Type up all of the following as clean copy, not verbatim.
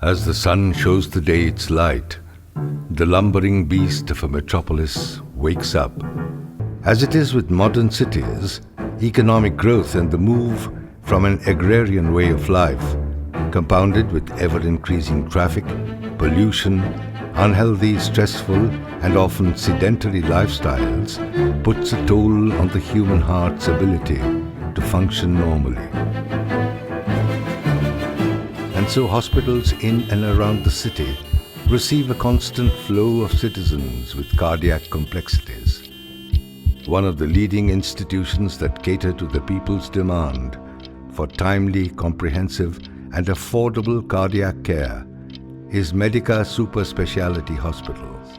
As the sun shows the day its light, the lumbering beast of a metropolis wakes up. As it is with modern cities, economic growth and the move from an agrarian way of life, compounded with ever-increasing traffic, pollution, unhealthy, stressful, and often sedentary lifestyles, puts a toll on the human heart's ability to function normally. And so hospitals in and around the city receive a constant flow of citizens with cardiac complexities. One of the leading institutions that cater to the people's demand for timely, comprehensive, and affordable cardiac care is Medica Super Speciality Hospitals.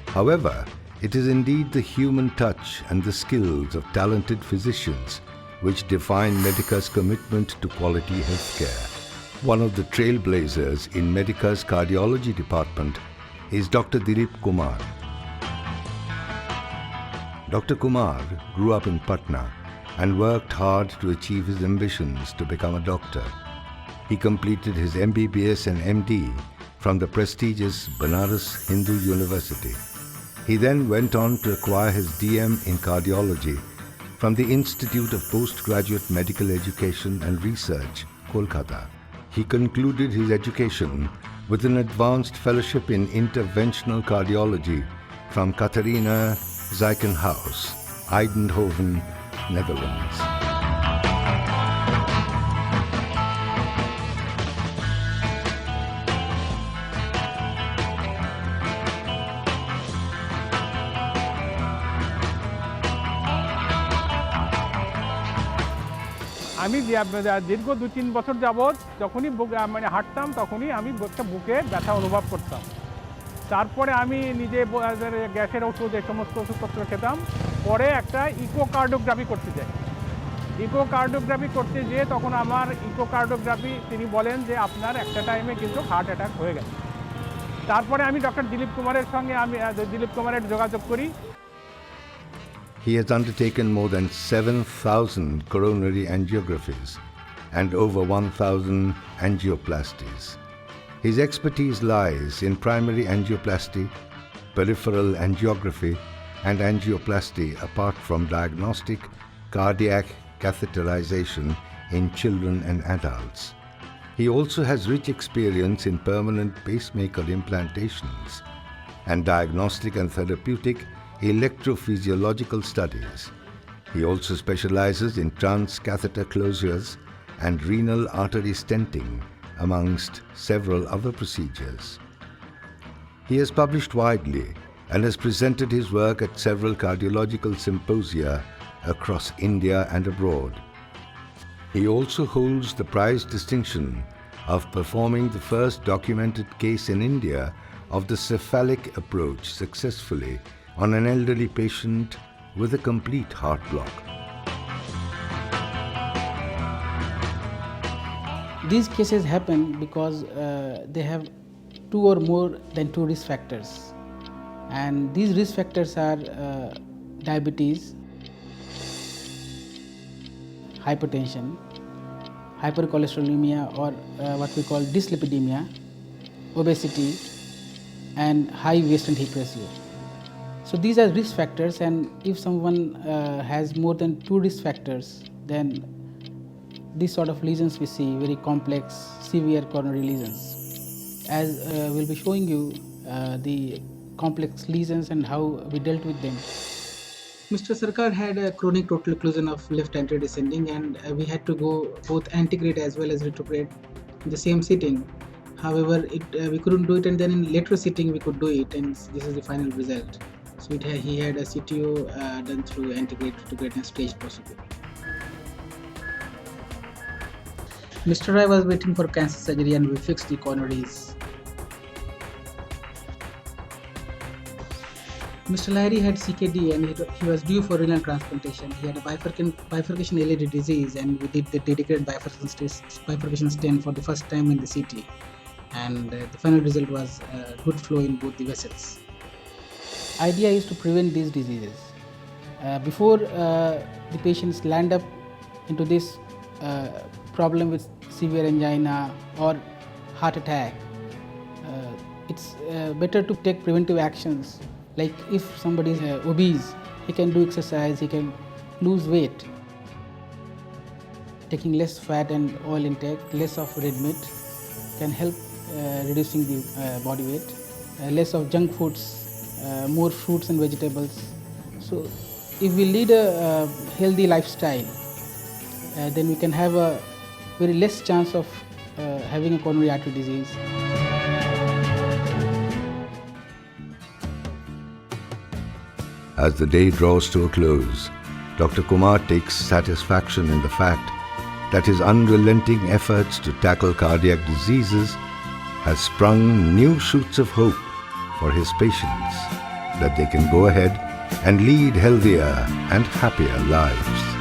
However, it is indeed the human touch and the skills of talented physicians which define Medica's commitment to quality healthcare. One of the trailblazers in Medica's cardiology department is Dr. Dilip KUmar. Dr. Kumar grew up in Patna and worked hard to achieve his ambitions to become a doctor. He completed his MBBS and MD from the prestigious Banaras Hindu University. He then went on to acquire his DM in cardiology from the Institute of Postgraduate Medical Education and Research, Kolkata. He concluded his education with an advanced fellowship in interventional cardiology from Catharina Ziekenhuis, Eindhoven, Netherlands. আমি দীর্ঘ 2-3 বছর যাবৎ যখনই হাঁটতাম তখনই আমি বুকে ব্যথা অনুভব করতাম। তারপরে আমি নিজে গ্যাসের ওষুধ এই সমস্ত ওষুধপত্র খেতাম। পরে একটা ইকোকার্ডিওগ্রাফি করতে যাই। ইকোকার্ডিওগ্রাফি করতে যেয়ে তখন আমার ইকোকার্ডিওগ্রাফি তিনি বলেন যে আপনার একটা টাইমে কিন্তু হার্ট অ্যাটাক হয়ে গেছে। তারপরে আমি ডক্টর দিলীপ কুমারের সঙ্গে দিলীপ কুমারের যোগাযোগ করি। He has undertaken more than 7,000 coronary angiographies and over 1,000 angioplasties. His expertise lies in primary angioplasty, peripheral angiography, and angioplasty apart from diagnostic cardiac catheterization in children and adults. He also has rich experience in permanent pacemaker implantations and diagnostic and therapeutic electrophysiological studies. He also specializes in transcatheter closures and renal artery stenting, amongst several other procedures. He has published widely and has presented his work at several cardiological symposia across India and abroad. He also holds the prized distinction of performing the first documented case in India of the cephalic approach successfully on an elderly patient with a complete heart block. These cases happen because they have 2 or more than 2 risk factors, and these risk factors are diabetes, hypertension, hypercholesterolemia or what we call dyslipidemia, obesity, and high waist and hip ratio. So these are risk factors, and if someone has more than 2 risk factors, then these sort of lesions we see very complex, severe coronary lesions. As we'll be showing you the complex lesions and how we dealt with them. Mr. Sarkar had a chronic total occlusion of left anterdescending, and we had to go both antegrade as well as retrograde in the same sitting. However, we couldn't do it, and then in later sitting we could do it, and this is the final result. So he had a CTO done through antegrade, retrograde and staged procedure. Mr. Rai was waiting for cancer surgery, and we fixed the coronaries. Mr. Lahiri had CKD, and he was due for renal transplantation. He had a bifurcation LED disease, and we did the dedicated bifurcation stent for the first time in the CT. And the final result was good flow in both the vessels. Idea is to prevent these diseases, Before the patients land up into this problem with severe angina or heart attack, it's better to take preventive actions. Like if somebody is obese, he can do exercise, he can lose weight. Taking less fat and oil intake, less of red meat can help reducing the body weight. Less of junk foods, more fruits and vegetables. So if we lead a healthy lifestyle, then we can have a very less chance of having a coronary artery disease. As the day draws to a close, Dr. Kumar takes satisfaction in the fact that his unrelenting efforts to tackle cardiac diseases has sprung new shoots of hope for his patients, that they can go ahead and lead healthier and happier lives.